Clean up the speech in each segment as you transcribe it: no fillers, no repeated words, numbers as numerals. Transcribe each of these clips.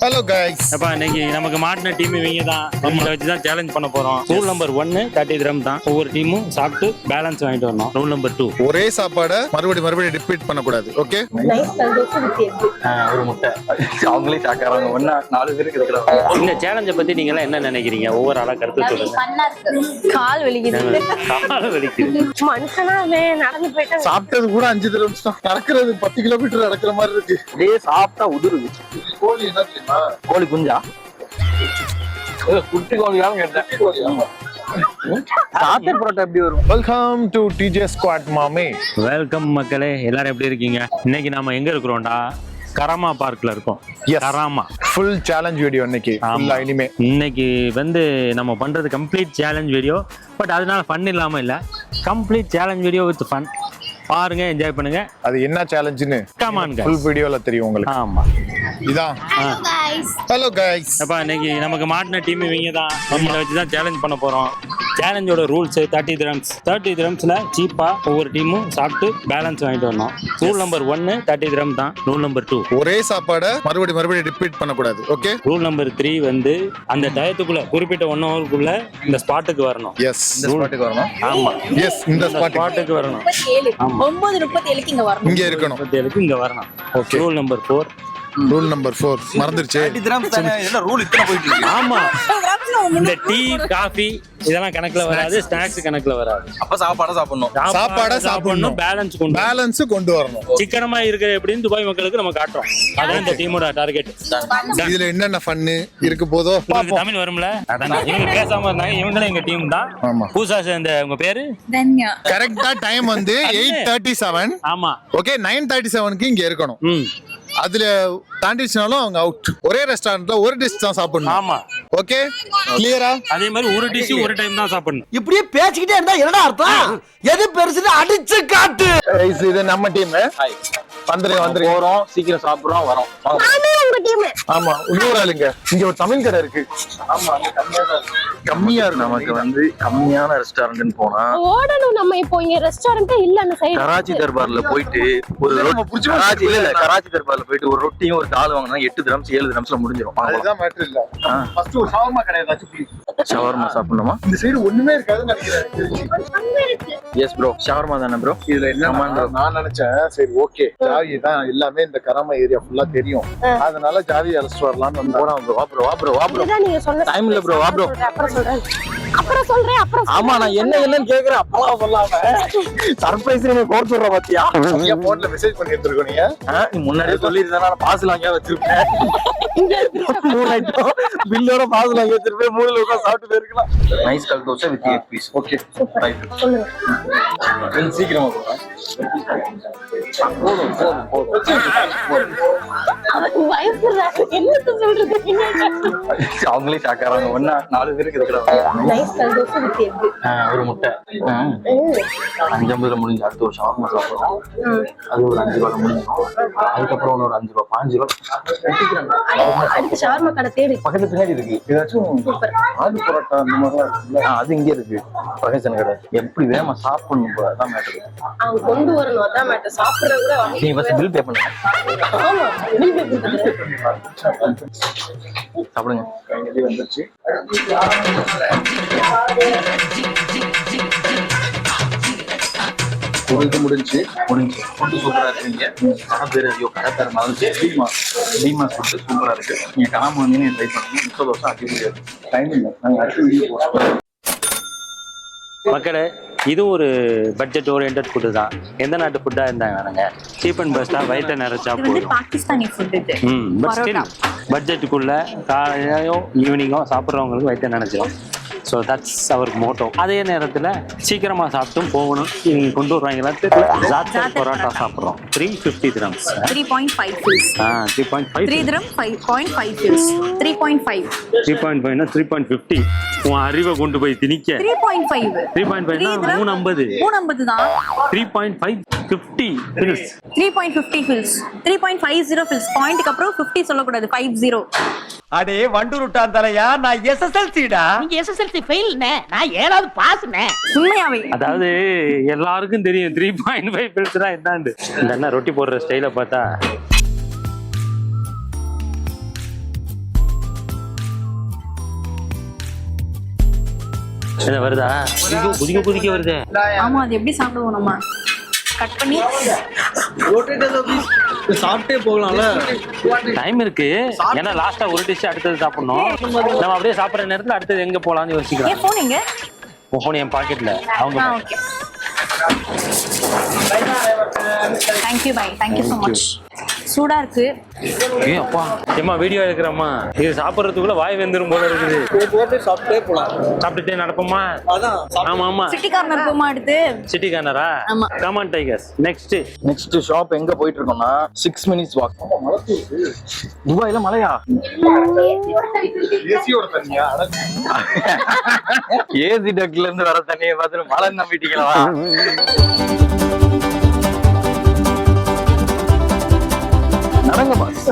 Hello guys. அப்பா இன்னைக்கு நமக்கு மாட்டின டீம் இவங்க தான். இவங்களை வச்சு தான் சேலஞ்ச் பண்ண போறோம். ரூல் நம்பர் 1 30 கிராம் தான். ஒவ்வொரு டீமும் சாப்பிட்டு பேலன்ஸ் வாங்கிட்டு வரணும். ரூல் நம்பர் 2 ஒரே சாப்பாடை மறுபடியும் ரிப்பீட் பண்ணக்கூடாது. ஓகே, ஒரு முட்டை அவங்களே சாக்காராங்க. ஒன்னா 4 பேருக்கு இருக்கிறாங்க. இந்த சேலஞ்சை பத்தி நீங்க எல்லாம் என்ன நினைக்கிறீங்க? ஒவ்வொரு ஆளா கருத்து சொல்லுங்க. கால் வலிக்குது, கால் வலிக்குது. மனுஷனாவே நடந்து போயிட்டா. சாப்பிட்டது கூட 5 தடவை தான். நடக்கிறது 10 கிலோமீட்டர் நடக்கிற மாதிரி இருக்கு. அப்படியே சாப்பிட்டா உதிருது. கோழி என்ன தெரியுமா? கோழி குஞ்சா? குட்டி கோழியாலும் கேட்டேன். சாப்பிட்ட பரோட்டா எப்படி வரும்? வெல்கம் டு டிஜே ஸ்குவாட் மாமே. வெல்கம் மக்களே, எல்லாரும் எப்படி இருக்கீங்க? இன்னைக்கு நாம எங்க இருக்கிறோம்டா? கராமா பார்க்ல இருக்கோம். கராமா ஃபுல் சேலஞ்ச் வீடியோ இன்னைக்கு. இனிமே இன்னைக்கு வந்து நம்ம பண்றது கம்ப்ளீட் சேலஞ்ச் வீடியோ. பட் அதனால ஃபன் இல்லாம இல்ல, complete challenge video with fun. பாருங்க, என்ஜாய் பண்ணுங்க. அது என்ன சேலஞ்சுன்னு கமான் ஃபுல் வீடியோல தெரியும் உங்களுக்கு. ஆமா, இதான். Hello guys. அப்பா இன்னைக்கு நமக்கு மாட்டின டீம் இவங்க தான். இவங்களை வச்சு தான் சேலஞ்ச் பண்ண போறோம். சேலஞ்சோட ரூல்ஸ் 30 கிராம்ஸ். 30 கிராம்ஸ்ல சீப்பா ஒவ்வொரு டீமும் சாப்பிட்டு பேலன்ஸ் வாங்கிட்டு வரணும். ரூல் நம்பர் 1 30 கிராம் தான். ரூல் நம்பர் 2 ஒரே சாப்பாடை மறுபடியும் ரிப்பீட் பண்ணக்கூடாது. ஓகே. ரூல் நம்பர் 3 வந்து அந்த டயத்துக்குள்ள குறிப்பிட்ட 1 ஹவருக்குள்ள இந்த ஸ்பாட்டுக்கு வரணும். எஸ், இந்த ஸ்பாட்டுக்கு வரணும். ஆமா, எஸ், இந்த ஸ்பாட்டுக்கு வரணும். 9:37 இங்க வரணும். இங்க இருக்கணும். 37க்கு இங்க வரணும். Okay. Rule number 4. Rule number 4 மறந்துருச்சு. என்ன ரூல் இத்தனை போயிட்டு இருக்கு? ஆமா, இந்த டீ காஃபி இதெல்லாம் கணக்குல வராது, ஸ்நாக்ஸ் கணக்குல வராது. அப்ப சாப்பாடா சாப்பிடணும். சாப்பாடா சாப்பிடணும், பேலன்ஸ் கொண்டு வரணும். சிக்கனமா இருக்கிற எப்படின்னு துபாய் மக்களுக்கு நம்ம காட்டுறோம். அதான் இந்த டீமோட டார்கெட். இதுல என்னென்ன ஃபன்னு இருக்கு போதோ தமிழ் வரும்ல, அதான் இவங்க பேசாம இருந்தாங்க. இவங்களும் எங்க டீம் தான். ஆமா, பூசா சேர்ந்த உங்க பேரு தன்யா. கரெக்டா டைம் வந்து 8:37. ஆமா, ஓகே. 9:37க்கு இங்க இருக்கணும். அதுல தாண்டிச்சுனாலும் அவங்க அவுட். ஒரே ரெஸ்டாரண்ட்ல ஒரு டிஷ் தான் சாப்பிடணும். ஆமா, ஓகே, கிளியரா? அதே மாதிரி ஒரு டிஷ் ஒரு டைம் தான் சாப்பிடணும். இப்படியே பேசிக்கிட்டே இருந்தா என்னடா அர்த்தம்? எது பெருசுன்னு அடிச்சு காட்டு. இது நம்ம டீம். வந்துருங்க. போறோம், சீக்கிரம் சாப்பிடுறோம், வரோம். ஆமா, இன்னொரு ஆளுங்க. இங்க ஒரு தமிழ் கடை இருக்கு. ஆமா, கம்மியா இருக்கு. நமக்கு வந்து கம்மியான ரெஸ்டாரண்ட்னு போனா ஓடணும். நம்ம இப்போ இங்க ரெஸ்டாரண்டே இல்ல அந்த சைடு. கராச்சி தர்பார்ல போயிட்டு ஒரு கராச்சி தர்பார்ல போயிட்டு ஒரு ரொட்டியும் ஒரு தால் வாங்கினா 8 திரம்ஸ் 7 திரம்ஸ்ல முடிஞ்சிடும். அதுதான் மேட்டர் இல்ல. ஃபர்ஸ்ட் ஒரு ஷவர்மா கடை ஏதாச்சும் ஷவர்மா சாப்பிடணுமா? இந்த சைடு ஒண்ணுமே இருக்காதுன்னு நினைக்கிறேன். எஸ் ப்ரோ, ஷவர்மா தானே ப்ரோ. இதுல என்ன நான் நினைச்சேன், சரி ஓகே ஜாவி தான் எல்லாமே இந்த கராமா ஏரியா ஃபுல்லா தெரியும், அதனால ஜாவி அழைச்சிட்டு வரலாம்னு வந்து போறோம். வா ப்ரோ. இதான் நீங்க சொன்ன டைம் இல்ல ப்ரோ. வா ப்ரோ. அப்புறம் சொல்றேன். ஆமா, நான் என்னன்னு கேக்குறேன். அப்பலாம் சொல்லாம சர்ப்ரைஸ் நீங்க கோட் சொல்ற பாத்தியா? நீங்க போன்ல மெசேஜ் பண்ணி எடுத்துருக்கோம். நீங்க நீ முன்னாடியே சொல்லிருந்தா நான் பாஸ்ல அங்க வச்சிருப்பேன். 3 ஐட்டம் பில்லோட பாஸ்ல அங்க வச்சிருப்பேன். 3ல உட்கார்ந்து சாப்பிட்டு போயிருக்கலாம். நைஸ் கல் dosa with egg piece. Okay, right. சொல்லுங்க. சீக்கிரமா போறேன். போதும். என்ன சொல்றது? அவங்களே சாக்காராங்க. ஒன்னா 4 பேருக்கு இருக்கிறாங்க. ஒரு முட்டை 5.50 முடிஞ்சு. அடுத்த ஒரு ஷவர்மா சாப்பிடுறோம். அது ஒரு 5 ரூபாய் முடிஞ்சிடும். அதுக்கப்புறம் ஒரு 5 ரூபாய் 5 ரூபாய் அடுத்து ஷவர்மா கடை தேடி பக்கத்துல பின்னாடி இருக்கு. ஏதாச்சும் ஆடு பரோட்டா அந்த மாதிரிலாம் இருக்குல்ல, அது இங்கே இருக்கு. பகேசன் கடை. எப்படி வேகமா சாப்பிடணும் போல அதான் மேட்டர். அவங்க கொண்டு வரணும், அதான் மேட்டர். சாப்பிடுறது கூட நீ ஃபர்ஸ்ட் பில் பே பண்ணுங்க. ஆமா, பில் பே பண்ணுங்க. சாப்பிடுங்க. கையிலே வந்துருச்சு. இது முடிஞ்சு ஃபுட்டு சூப்பரா இருக்குங்க. கடை பேர் ஐயோ கடை பேர் மறந்துச்சு. டீமாஸ் ஃபுட்டு சூப்பரா இருக்கு. நீங்க கராமா வந்தீங்கன்னா ட்ரை பண்ணுங்க. 30 வருஷம் அடிப்படையா இருக்கு. டைம் இல்லை, நாங்கள் அடுத்த வீடியோ போஸ்ட் மக்களே, இது ஒரு பட்ஜெட் ஓரியன்ட் ஃபுட்டு தான். எந்த நாட்டு ஃபுட்டா இருந்தாங்க சீப் அண்ட் பெஸ்டா வயிற்ற நிறைச்சா போதும். பாகிஸ்தானி ஃபுட் இது. பட் ஸ்டில் பட்ஜெட்டுக்குள்ள காலையோ ஈவினிங்கோ சாப்பிட்றவங்களுக்கு வயிற்ற நினைச்சிடும். So that's our motto. அதே நேரத்தில் சீக்கிரமாக சாப்பிட்டும் போகணும். இவங்க கொண்டு வருவாங்களா தெரியல. ஜாத்தர் பரோட்டா சாப்பிட்றோம். 350 கிராம்ஸ். 3.5 fils. 3.5. 3 dirham 5.5 fils. 3.5. 3.5னா 3.50. உன் அறிவை கொண்டு போய் திணிக்க. 3.5. 3.5னா 350. 350 தான். 3.5 50 fils. 3.50 fils. 3.50 fils. பாயிண்ட்க்கு அப்புறம் 50 சொல்லக்கூடாது. 50. அடே வண்டுருட்டான் தலையா, நான் எஸ்எஸ்எல்சிடா. நீங்க எஸ்எஸ்எல்சி ஃபெயில்னே, நான் 7வது பாஸ்னே. உண்மையாவே அதாவது எல்லாருக்கும் தெரியும் 3.5 ஃபில்ஸ்னா என்னன்னு. இந்த அண்ணா ரொட்டி போடுற ஸ்டைல பார்த்தா என்ன வருதா? குதிக்க குதிக்க வருது. ஆமா, அது எப்படி சாப்பிடுவோம் நம்ம? கட் பண்ணி சாப்பிட்டே போகலாம்ல. டைம் இருக்கு. ஏன்னா லாஸ்டா ஒரு டிஷ் அடுத்தது சாப்பிடணும். நம்ம அப்படியே சாப்பிடுற நேரத்துல அடுத்தது எங்க போலாம்னு யோசிக்கிறோம். ஏன் போனீங்க? போன் என் பாக்கெட்ல. அவங்க okay. Thank you bye. Thank you so much. சூடா இருக்கு. ஏய் அப்பா, ஏமா வீடியோ எடுக்கிறோமா? இது சாப்பிடுறதுக்குள்ள வாய் வெந்துரும் போல இருக்குது. போட்டு சாப்பிட்டே போலாம். சாப்பிட்டுட்டே நடப்போமா? அதான். ஆமா ஆமா. சிட்டி கார்னர் போமா அடுத்து? சிட்டி கார்னரா? ஆமா. Come on tigers. Next shop எங்க போயிட்டு இருக்கோம்னா 6 minutes வாக். துபாயில மலையா? ஏசியோட தண்ணியா? ஏசி டக்ல இருந்து வர தண்ணியை பார்த்துட்டு மழை நம்பிட்டீங்களா? நடங்க பாஸ்.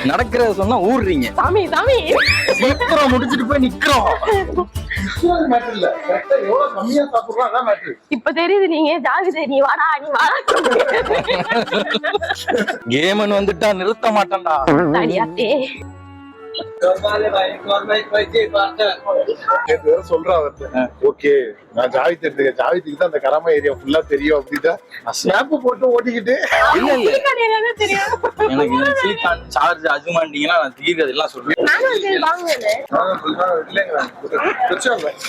நடக்கிறத சொன்னா ஊர்றீங்க. சாமி சாமி சீக்கிரம் முடிச்சிட்டு போய் நிக்கிறோம். இப்ப தெரியுது நீங்க ஜாதி நீ வாடா நீ வாடா கேமன் வந்துட்டா நிறுத்த மாட்டேன்டா. தாடியாத்தே சொல்றா ஓகே நான் ஜாவித் எடுத்துக்க. ஜாவித்துக்கு தான் அந்த கராமா ஏரியா ஃபுல்லா தெரியும் அப்படிதான் ஸ்னாப் போட்டு ஓட்டிக்கிட்டு இல்ல இல்ல எனக்கு சிலிகான் சார்ஜ் அஜுமாண்டிங்கன்னா நான் தீர்க்கிறது எல்லாம் சொல்றேன்.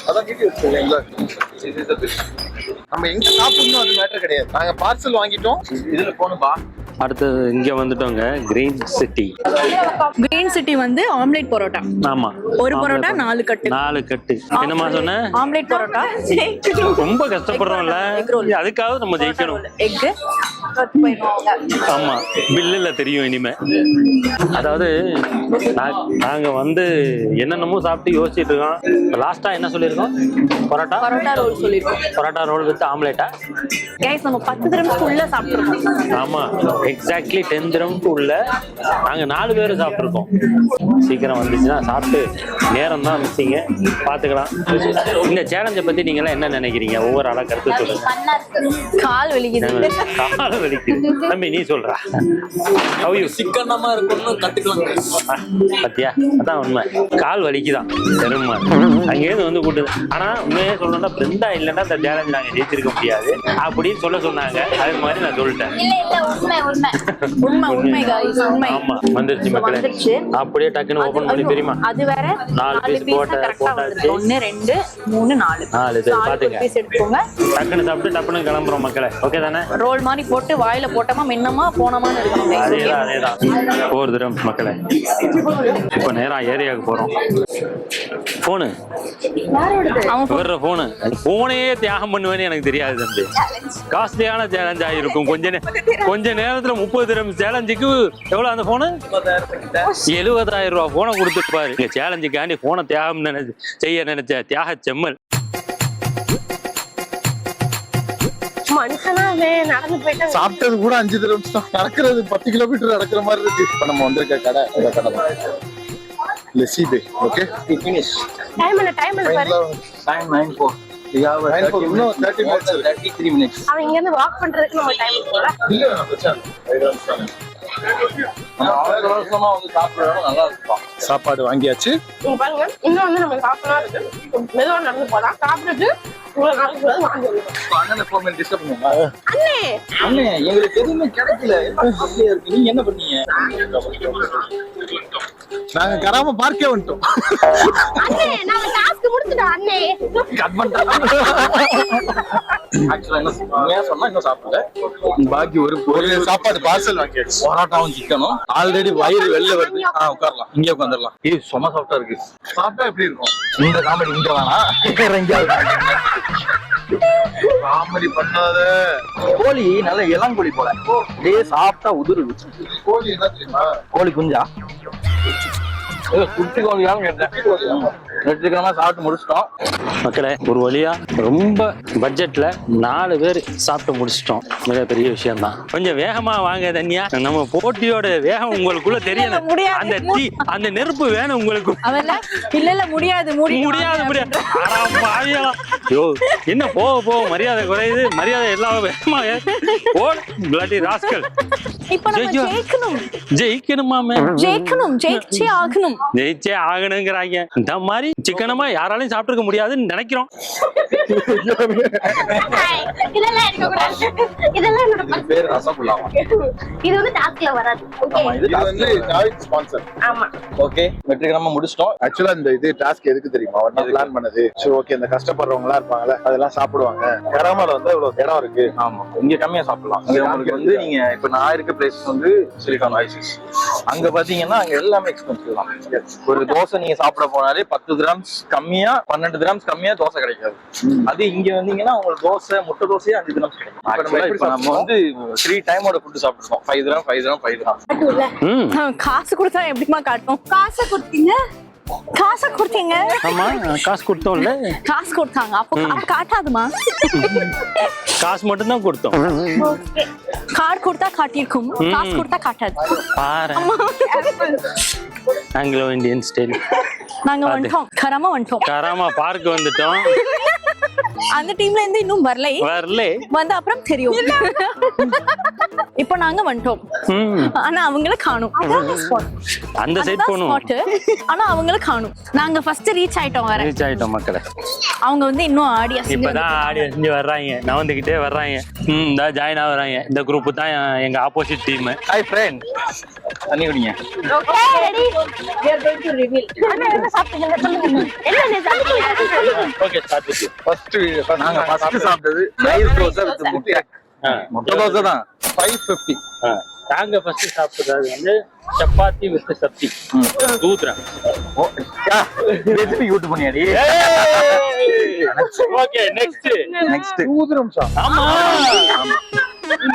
அதான் வீட்டு வச்சுக்கோங்களா. நம்ம எங்க சாப்பிடணும் அது மேட்டர் கிடையாது. நாங்க பார்சல் வாங்கிட்டோம். இதுல போகணும்பா. அடுத்தது இங்க வந்துட்டோங்க, கிரீன் சிட்டி. கிரீன் சிட்டி வந்து ஆம்லெட் பரோட்டா. ஆமா, ஒரு பரோட்டா 4 கட்டு. 4 கட்டு. என்னமா சொன்ன? ஆம்லெட் பரோட்டா. ரொம்ப கஷ்டப்படுறோம்ல, அதுக்காக நம்ம ஜெயிக்கணும். எக் ஆமா, பில்லுல தெரியும் இனிமே. அதாவது நாங்க வந்து என்னென்னமோ சாப்பிட்டு யோசிச்சுட்டு இருக்கோம். லாஸ்டா என்ன சொல்லிருக்கோம்? பரோட்டா ரோல் சொல்லிருக்கோம். பரோட்டா ரோல் வித் ஆம்லெட்டா? கைஸ் நம்ம 10 dirhams உள்ள சாப்பிட்டுருக்கோம். ஆமா, எக்ஸாக்ட்லி 10 dirhams உள்ள நாங்க 4 பேர் சாப்பிட்டுருக்கோம். சீக்கிரம் வந்துச்சுன்னா சாப்பிட்டு நேரம் தான் மிஸ்ஸிங்க, பாத்துக்கலாம். இந்த சேலஞ்சை பத்தி நீங்க எல்லாம் என்ன நினைக்கிறீங்க? ஒவ்வொரு ஆளா கருத்து சொல்லுங்க. கால் வலிக்குது. கால் வலிக்குது தம்பி, நீ சொல்றா. சிக்கனமா இருக்கணும்னு கத்துக்கலாம். பத்தியா, அதான் உண்மை. கால் வலிக்குதான் பெருமை. அங்கேயிருந்து வந்து கூட்டுது. ஆனா உண்மையே சொல்லணும்னா பிரெண்டா இல்லைன்னா இந்த சேலஞ்ச் நாங்க ஜெயிச்சிருக்க முடியாது அப்படின்னு சொன்னாங்க. அது மாதிரி நான் சொல்லிட்டேன். உண்மை guys, உண்மை. ஆமா, வந்துருச்சு மக்களே. அப்படியே டக்குன்னு ஓபன் பண்ணி தெரியுமா? அது வேற 4 பீஸ் போட்டாச்சு. 1 2 3 4 4 பாத்துங்க. பீஸ் எடுத்துக்கோங்க. டக்குன்னு சாப்பிட்டு டப்புன்னு கிளம்புறோம் மக்களே. ஓகே தானே? ரோல் மாதிரி போட்டு வாயில போட்டோமா மின்னமா போனோமான்னு இருக்கணும். அதேதான் 4 dirhams மக்களே. இப்ப நேரா ஏரியாவுக்கு போறோம். போனு வர்ற போனே தியாகம் பண்ணுவேன்னு எனக்கு தெரியாது தம்பி. காஸ்ட்லியான சேலஞ்ச் ஆகிருக்கும். கொஞ்ச நேரத்துல 30 dirhams சேலஞ்சுக்கு எவ்வளவு அந்த போனு? 70,000 ரூபாய் போனை கொடுத்துட்டு பாரு. சேலஞ்சுக்காண்டி போனை தியாகம் செய்ய நினைச்ச தியாக செம்மல். நடந்து போயிட்டு சாப்பிட்டது கூட 5 dirhams தான். நடக்கிறது 10 கிலோமீட்டர் நடக்கிற மாதிரி இருக்கு. இப்ப நம்ம வந்திருக்க கடை இந்த கடை தான் லெசி பே. Okay finish. டைம் என்ன பாரு. டைம் 9:04. இன்னும் 30 minutes 33 minutes. அவன் இங்க இருந்து வாக் பண்றதுக்கு நம்ம டைம் போல. இல்ல பிரச்சனை. அவசரமா வந்து சாப்பிடுறோம், நல்லா இருக்கும். சாப்பாடு வாங்கியாச்சு. நீங்க பாருங்க, இன்னும் வந்து நம்ம சாப்பிடலாம் இருக்கு. மெதுவா நடந்து போலாம். சாப்பிட்டுட்டு உங்களுக்கு நாளைக்கு வந்து வாங்கி வந்துடும். அண்ணனை ஃபோன் பண்ணி டிஸ்டர்ப் பண்ணுங்க. அண்ணே அண்ணே எங்களுக்கு எதுவுமே கிடைக்கல. அப்படியே இருக்கு. நீங்க என்ன பண்ணீங்க? நாங்க கராம பார்க்கே வந்துட்டோம். அண்ணே நாம டாஸ்க் முடிச்சிட்டோம் அண்ணே. கட் பண்ணிட்டோம். ஆக்சுவலா என்ன சொன்னா இன்னும் சாப்பிடல. பாக்கி ஒரு சாப்பாடு பார்சல் வாங்கியாச்சு. பரோட்டாவும் சிக்கனும். ஆல்ரெடி வயிறு வெளில வருது. உட்காரலாம், இங்கே உட்காந்துடலாம். ஏய் சும்மா சாப்பிட்டா இருக்கு. சாப்பிட்டா எப்படி இருக்கும்? இந்த காமெடி இங்க வேணாம். காமெடி பண்ணாத. கோழி நல்ல இளங்கோழி போல அப்படியே சாப்பிட்டா உதிருது. கோழி என்ன தெரியுமா? கோழி குஞ்சா? குட்டி கோழியாலும் கேட்டேன். வெற்றிகரமா சாப்பிட்டு முடிச்சிட்டோம் மக்களே. ஒரு வழியா ரொம்ப பட்ஜெட்ல 4 பேர் சாப்பிட்டு முடிச்சிட்டோம். மிகப்பெரிய விஷயம் தான். கொஞ்சம் வேகமா வாங்க தண்ணியா. நம்ம போட்டியோட வேகம் உங்களுக்குள்ள தெரியல. அந்த நெருப்பு வேணும் உங்களுக்கு. இல்ல முடியாது முடியாது. ஐயோ என்ன போக மரியாதை குறையுது. மரியாதை எல்லாம் வேகமா ராஸ்கல். இப்ப நம்ம ஐயோ. ஜெயிக்கணும் ஜெயிக்கணுமாமே ஜெயிச்சே ஆகணும். ஜெயிச்சே ஆகணுங்கிறாங்க. இந்த மாதிரி சிக்கனமா யாராலையும் சாப்பிட்டுருக்க முடியாதுன்னு நினைக்கிறோம். இதெல்லாம் எடுக்க கூடாது. இதெல்லாம் என்னோட இது பேர் ரசகுல்லா. இது வந்து டாஸ்க்ல வராது. ஓகே. இது இது வந்து ஜாவித் ஸ்பான்சர். ஆமா. ஓகே வெற்றிகரமா முடிச்சிட்டோம். ஆக்சுவலா இந்த இது டாஸ்க் எதுக்கு தெரியுமா? அவன் பிளான் பண்ணது. சரி ஓகே, இந்த கஷ்டப்படுறவங்களா இருப்பாங்கல்ல, அதெல்லாம் சாப்பிடுவாங்க. கராமால வந்து இவ்வளவு இடம் இருக்கு. ஆமா இங்க கம்மியா சாப்பிடலாம். இங்க உங்களுக்கு வந்து நீங்க இப்ப நான் இருக்க பிளேஸ் வந்து சிலிகான் ஐசிஸ். அங்க பாத்தீங்கன்னா அங்க எல்லாமே எக்ஸ்பென்சிவ் தான். ஒரு தோசை நீங்க சாப்பிட போனாலே 10 கிராம்ஸ் கம்மியா 12 கிராம்ஸ் கம்மியா தோசை கிடைக்காது. அது இங்க வந்தீங்கன்னா உங்களுக்கு தோசை முட்டை தோசையே 5 கிராம்ஸ் கிடைக்கும். இப்ப நம்ம வந்து 3 டைமோட ஃபுட் சாப்பிட்டுருக்கோம். 5 gram 5 gram 5 gram. காசு கொடுத்தா எப்படிமா காட்டும்? காசு கொடுத்தீங்க ஆமா காசு கொடுத்தோம்ல. காசு கொடுத்தாங்க அப்போ காட்டாதுமா. காசு மட்டும் தான் கொடுத்தோம். கார்டு கொடுத்தா காட்டியிருக்கும், காசு கொடுத்தா காட்டாது. பாரு ஆங்கிலோ இந்தியன் ஸ்டைல். நாங்க வந்துட்டோம், கராமா பார்க் வந்துட்டோம். அந்த டீம்ல இருந்து இன்னும் வரல வந்து அப்புறம் தெரியும். இப்போ நாங்க வந்துட்டோம். ஆனா அவங்கள காணோம். அந்த சைடு போணும். ஆனா அவங்கள காணோம். நாங்க ஃபர்ஸ்ட் ரீச் ஆயிட்டோம் மக்களே. அவங்க வந்து இன்னும் ஆடி இப்பதான் ஆடி அசிஞ்சு வர்றாங்க, நவந்துகிட்டே வர்றாங்க. இந்த ஜாயின் ஆகுறாங்க. இந்த குரூப் தான் எங்க ஆப்போசிட் டீம். ஹாய் ஃப்ரெண்ட், தண்ணி குடிங்க. Okay ready. we are going to reveal. அண்ணா என்ன சாப்பிட்டீங்க சொல்லுங்க. என்ன சாப்பிட்டீங்க? ஓகே ஸ்டார்ட் வித் ஃபர்ஸ்ட் நாங்க ஃபர்ஸ்ட் சாப்பிட்டது ரைஸ் தோசை வித் முட்டை. முட்டை தோசை தான் 550. நாங்க ஃபர்ஸ்ட் சாப்பிட்டது வந்து சப்பாத்தி வித் சப்தி தூத்ரா. ரெசிபி யூட் பண்ணியாடி. ஓகே நெக்ஸ்ட் ஊதுறம்சா. ஆமா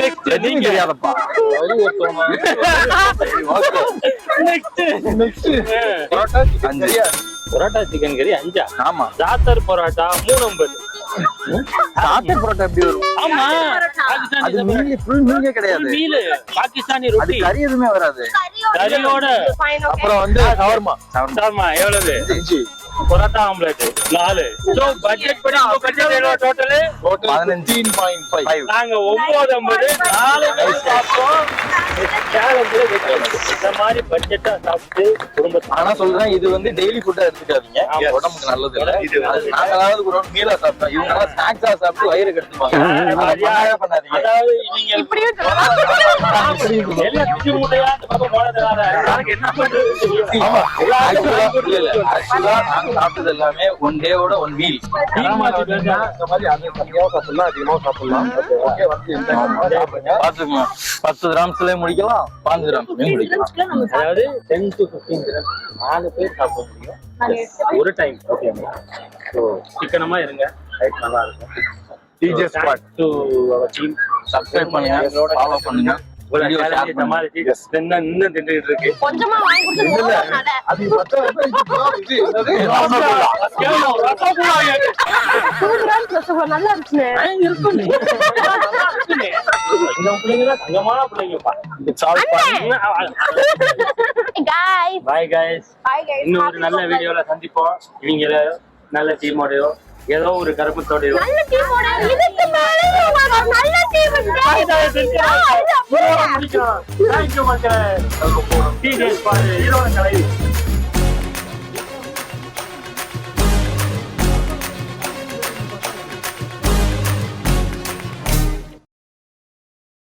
நெக்ஸ்ட் நீங்க தெரியாதப்பா. நெக்ஸ்ட் பரோட்டா சிக்கன் கறியா? பரோட்டா சிக்கன் கறி 5. ஆமா ஜாத்தர் பரோட்டா 350. சாத்தர் பரோட்டா எப்படி வரும்? ஆமா அது மீல் ஃபுல் மீலே கிடையாது. மீல் பாகிஸ்தானி அது ரொட்டி கறி எதுவுமே வராது. கறியோட. அப்புறம் வந்து ஷவர்மா. ஆமா எவ்வளவு? 5 பரோட்டா ஆம்லெட் 4. சோ பட்ஜெட் படி உங்க பட்ஜெட் எவ்வளவு டோட்டல்? டோட்டல் 15.5. நாங்க 9.50 4 பேர் சாப்பிட்டோம். இந்த மாதிரி பட்ஜெட்டா சாப்பிட்டு குடும்பத்தை. ஆனா சொல்றேன், இது வந்து டெய்லி ஃபுட்டா எடுத்துக்காதீங்க. உடம்புக்கு நல்லது இல்ல. இது நாங்களாவது ஒரு மீலா சாப்பிட்டோம். இவங்க எல்லாம் ஸ்நாக்ஸா சாப்பிட்டு வயிறு கெடுத்துப்பாங்க. அதனால பண்ணாதீங்க. அதாவது நீங்க இப்படியே எல்லாம் பிச்சு மூட்டையா இந்த பக்கம் போனதுனால எனக்கு என்ன பண்றது தெரியல. ஆமா ஆக்சுவலா நாங்க சாப்பிட்டது எல்லாமே ஒன் டேவோட ஒன் மீல். இந்த மாதிரி அது கம்மியாவும் சாப்பிடலாம், அதிகமாவும் சாப்பிடலாம். ஓகே வந்து இந்த பாத்துக்கோங்க, 10 கிராம்ஸ்லயே முடிக்கலாம், 5 கிராம்ஸ்லயே முடிக்கலாம். அதாவது 10 to 15 grams 4 பேர் சாப்பிட முடியும் ஒரு டைம். ஓகேங்களா? ஸோ சிக்கனமா இருங்க, ரைட் நல்லா இருக்கும். DJ squad to our team subscribe பண்ணுங்க, ஃபாலோ பண்ணுங்க. வீடியோ ஷேர் பண்ணுங்க. சமாளிச்சு இன்னும் தின்னுட்டு இருக்கு. கொஞ்சமா வாங்கி கொடுத்து அது மத்த இது நல்லா இருந்துச்சு. இந்த பிள்ளைங்க தான் தங்கமான பிள்ளைங்கப்பா. guys bye guys. இன்னும் ஒரு நல்ல வீடியோல சந்திப்போம். இவங்க நல்ல டீமோடயோ ஏதோ ஒரு கருப்பத்தோடயோ நல்ல டீமோட இதுக்கு மேல நல்ல டீம் முடிக்கும். தேங்க்யூ மக்களே. டிஜே ஸ்பாட் ஹீரோ கலை.